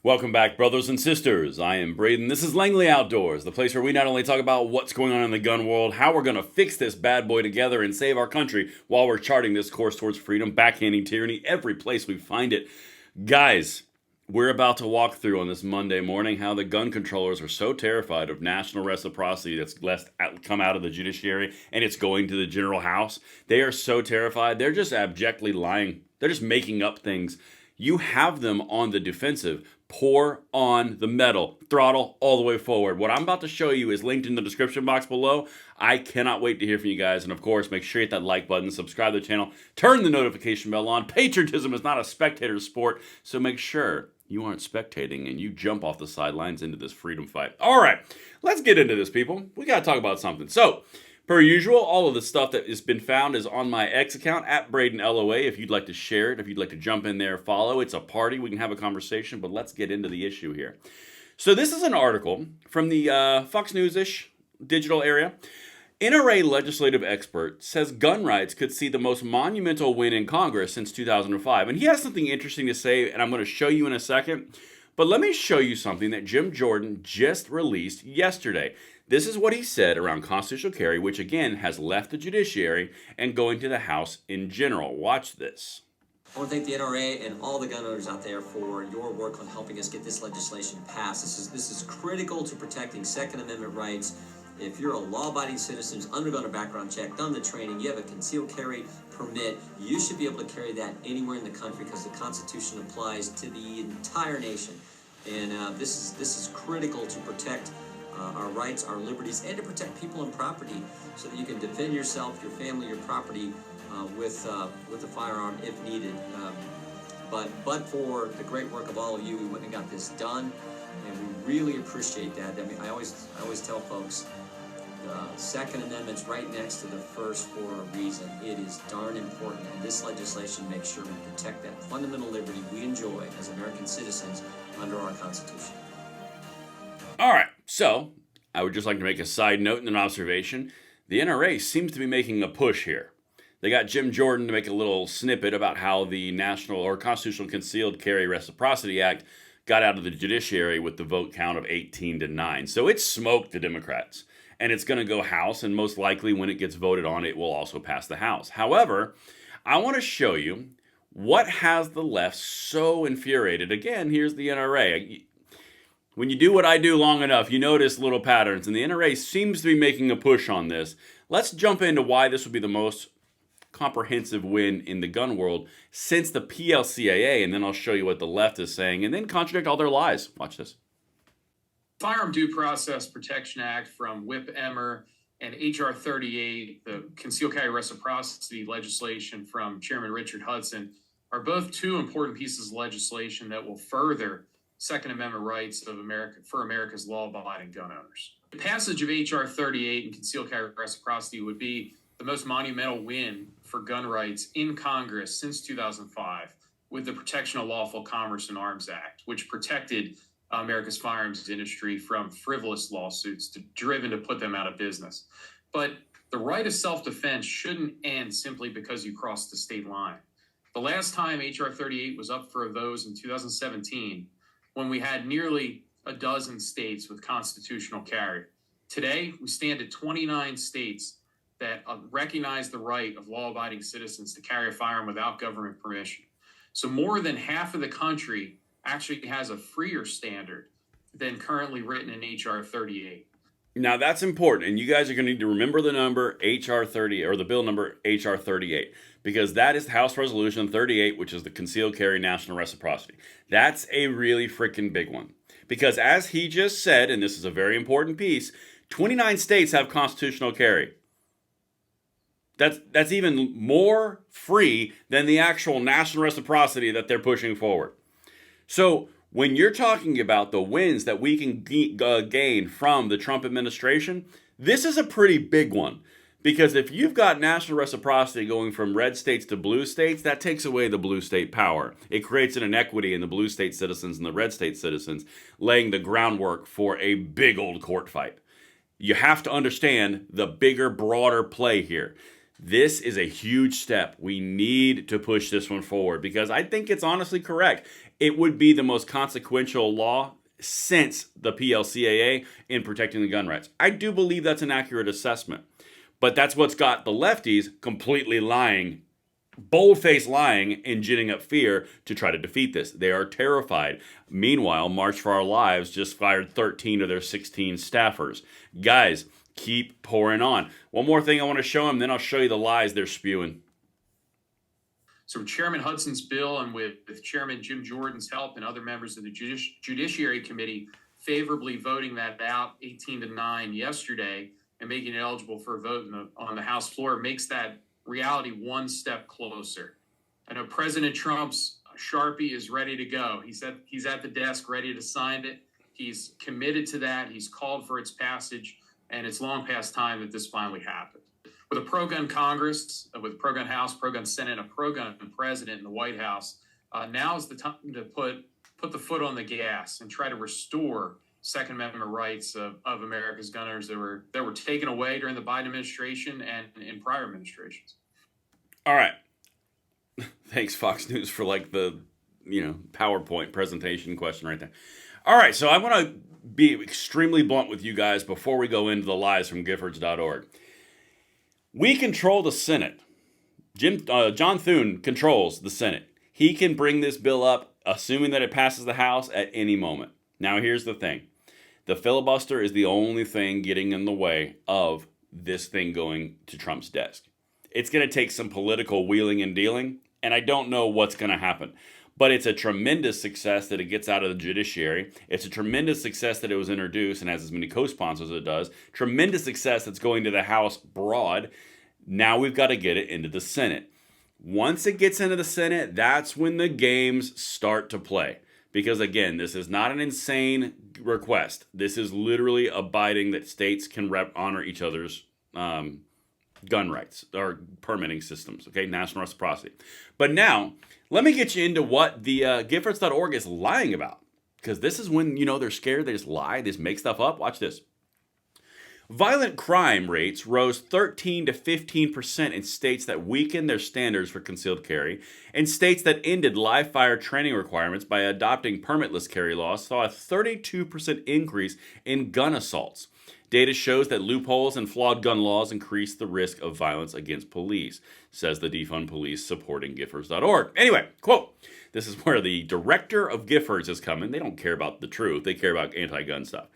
Welcome back, brothers and sisters. I am Braden. This is Langley Outdoors, the place where we not only talk about what's going on in the gun world, how we're going to fix this bad boy together and save our country while we're charting this course towards freedom, backhanding tyranny every place we find it. Guys, we're about to walk through on this Monday morning how the gun controllers are so terrified of national reciprocity that's come out of the judiciary and it's going to the general house. They are so terrified. They're just abjectly lying. They're just making up things. You have them on the defensive. Pour on the metal, throttle all the way forward. What I'm about to show you is linked in the description box below. I cannot wait to hear from you guys. And of course, make sure you hit that like button, subscribe to the channel, turn the notification bell on. Patriotism is not a spectator sport, so make sure you aren't spectating and you jump off the sidelines into this freedom fight. All right, let's get into this, people. We got to talk about something. So, per usual, all of the stuff that has been found is on my X account, at BradenLOA, if you'd like to share it, if you'd like to jump in there, follow. It's a party. We can have a conversation, but let's get into the issue here. So this is an article from the Fox News-ish digital area. NRA legislative expert says gun rights could see the most monumental win in Congress since 2005. And he has something interesting to say, and I'm going to show you in a second. But let me show you something that Jim Jordan just released yesterday. This is what he said around constitutional carry, which again has left the judiciary and going to the House in general. Watch this. I want to thank the NRA and all the gun owners out there for your work on helping us get this legislation passed. This is critical to protecting Second Amendment rights. If you're a law-abiding citizen who's undergone a background check, done the training, you have a concealed carry permit, you should be able to carry that anywhere in the country because the Constitution applies to the entire nation. And this is critical to protect our rights, our liberties, and to protect people and property so that you can defend yourself, your family, your property with a firearm if needed. But for the great work of all of you, we went and got this done, and we really appreciate that. I mean, I always tell folks, the Second Amendment's right next to the First for a reason. It is darn important, and this legislation makes sure we protect that fundamental liberty we enjoy as American citizens under our Constitution. All right, so I would just like to make a side note and an observation. The NRA seems to be making a push here. They got Jim Jordan to make a little snippet about how the National or Constitutional Concealed Carry Reciprocity Act got out of the judiciary with the vote count of 18-9. So it smoked the Democrats. And it's going to go House, and most likely when it gets voted on, it will also pass the House. However, I want to show you what has the left so infuriated. Again, here's the NRA. When you do what I do long enough, you notice little patterns, and the NRA seems to be making a push on this. Let's jump into why this would be the most comprehensive win in the gun world since the PLCAA, and then I'll show you what the left is saying, and then contradict all their lies. Watch this. Firearm Due Process Protection Act from Whip Emmer and H.R. 38, the concealed carry reciprocity legislation from Chairman Richard Hudson, are both two important pieces of legislation that will further Second Amendment rights of America's law-abiding gun owners. The passage of H.R. 38 and concealed carry reciprocity would be the most monumental win for gun rights in Congress since 2005 with the Protection of Lawful Commerce in Arms Act, which protected America's firearms industry from frivolous lawsuits driven to put them out of business. But the right of self-defense shouldn't end simply because you crossed the state line. The last time H.R. 38 was up for a vote in 2017, when we had nearly a dozen states with constitutional carry. Today, we stand at 29 states that recognize the right of law-abiding citizens to carry a firearm without government permission. So more than half of the country actually has a freer standard than currently written in H.R. 38. Now that's important, and you guys are going to need to remember the number H.R. 38, or the bill number H.R. 38, because that is House Resolution 38, which is the Concealed Carry National Reciprocity. That's a really freaking big one, because as he just said, and this is a very important piece, 29 states have constitutional carry. That's even more free than the actual national reciprocity that they're pushing forward. So when you're talking about the wins that we can gain from the Trump administration, this is a pretty big one. Because if you've got national reciprocity going from red states to blue states, that takes away the blue state power. It creates an inequity in the blue state citizens and the red state citizens, laying the groundwork for a big old court fight. You have to understand the bigger, broader play here. This is a huge step. We need to push this one forward because I think it's honestly correct. it would be the most consequential law since the PLCAA in protecting the gun rights. I do believe that's an accurate assessment. But that's what's got the lefties completely lying, bold-faced lying and ginning up fear to try to defeat this. They are terrified. Meanwhile, March for Our Lives just fired 13 of their 16 staffers. Guys, keep pouring on. One more thing I want to show them, then I'll show you the lies they're spewing. So with Chairman Hudson's bill and with Chairman Jim Jordan's help and other members of the Judiciary Committee favorably voting that out 18-9 yesterday and making it eligible for a vote on the House floor makes that reality one step closer. I know President Trump's Sharpie is ready to go. He's at the desk ready to sign it. He's committed to that. He's called for its passage, and it's long past time that this finally happened. With a pro-gun Congress, with a pro-gun House, pro-gun Senate, and a pro-gun president in the White House, now is the time to put the foot on the gas and try to restore Second Amendment rights of America's gun owners that were taken away during the Biden administration and in prior administrations. All right. Thanks, Fox News, for like the PowerPoint presentation question right there. All right, so I want to be extremely blunt with you guys before we go into the lies from Giffords.org. We control the Senate. John Thune controls the Senate. He can bring this bill up, assuming that it passes the House, at any moment. Now, here's the thing. The filibuster is the only thing getting in the way of this thing going to Trump's desk. It's going to take some political wheeling and dealing, and I don't know what's going to happen. But it's a tremendous success that it gets out of the judiciary. It's a tremendous success that it was introduced and has as many co-sponsors as it does. Tremendous success that's going to the House broad. Now we've got to get it into the Senate. Once it gets into the Senate, that's when the games start to play. Because again, this is not an insane request. This is literally abiding that states can honor each other's gun rights or permitting systems, okay? National reciprocity. But now, let me get you into what the Giffords.org is lying about. Because this is when, they're scared, they just lie, they just make stuff up. Watch this. Violent crime rates rose 13 to 15% in states that weakened their standards for concealed carry, and states that ended live fire training requirements by adopting permitless carry laws saw a 32% increase in gun assaults. Data shows that loopholes and flawed gun laws increase the risk of violence against police, says the defund police supporting Giffords.org. Anyway, quote, this is where the director of Giffords is coming. They don't care about the truth. They care about anti-gun stuff.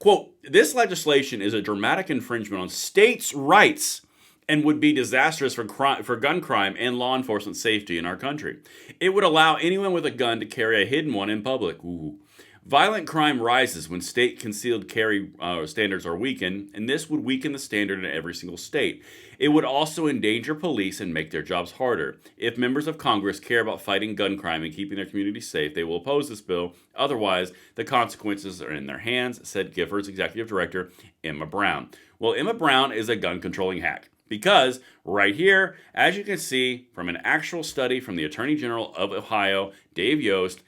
Quote, this legislation is a dramatic infringement on states' rights and would be disastrous for gun crime and law enforcement safety in our country. It would allow anyone with a gun to carry a hidden one in public. Ooh. Violent crime rises when state concealed carry standards are weakened, and this would weaken the standard in every single state. It would also endanger police and make their jobs harder. If members of Congress care about fighting gun crime and keeping their communities safe, they will oppose this bill. Otherwise, the consequences are in their hands, said Giffords Executive Director Emma Brown. Well, Emma Brown is a gun-controlling hack. Because right here, as you can see from an actual study from the Attorney General of Ohio, Dave Yost,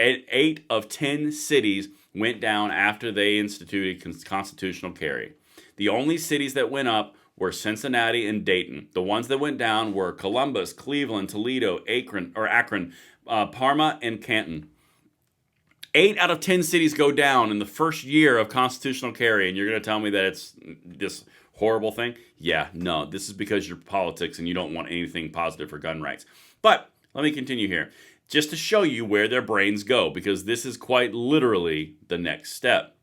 8 of 10 cities went down after they instituted constitutional carry. The only cities that went up were Cincinnati and Dayton. The ones that went down were Columbus, Cleveland, Toledo, Akron, Parma, and Canton. 8 out of 10 cities go down in the first year of constitutional carry, and you're going to tell me that it's this horrible thing? Yeah, no, this is because you're politics and you don't want anything positive for gun rights. But let me continue here, just to show you where their brains go, because this is quite literally the next step.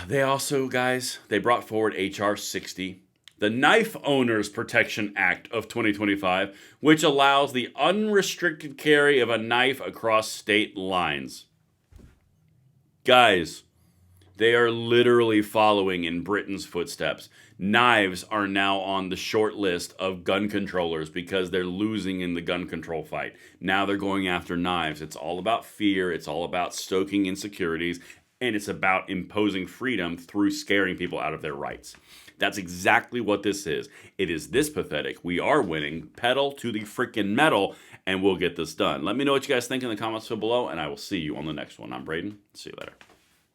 They also, guys, they brought forward H.R. 60, the Knife Owners Protection Act of 2025, which allows the unrestricted carry of a knife across state lines. Guys, they are literally following in Britain's footsteps. Knives are now on the short list of gun controllers because they're losing in the gun control fight. Now they're going after knives. It's all about fear. It's all about stoking insecurities. And it's about imposing freedom through scaring people out of their rights. That's exactly what this is. It is this pathetic. We are winning. Pedal to the freaking metal, and we'll get this done. Let me know what you guys think in the comments below, and I will see you on the next one. I'm Braden. See you later.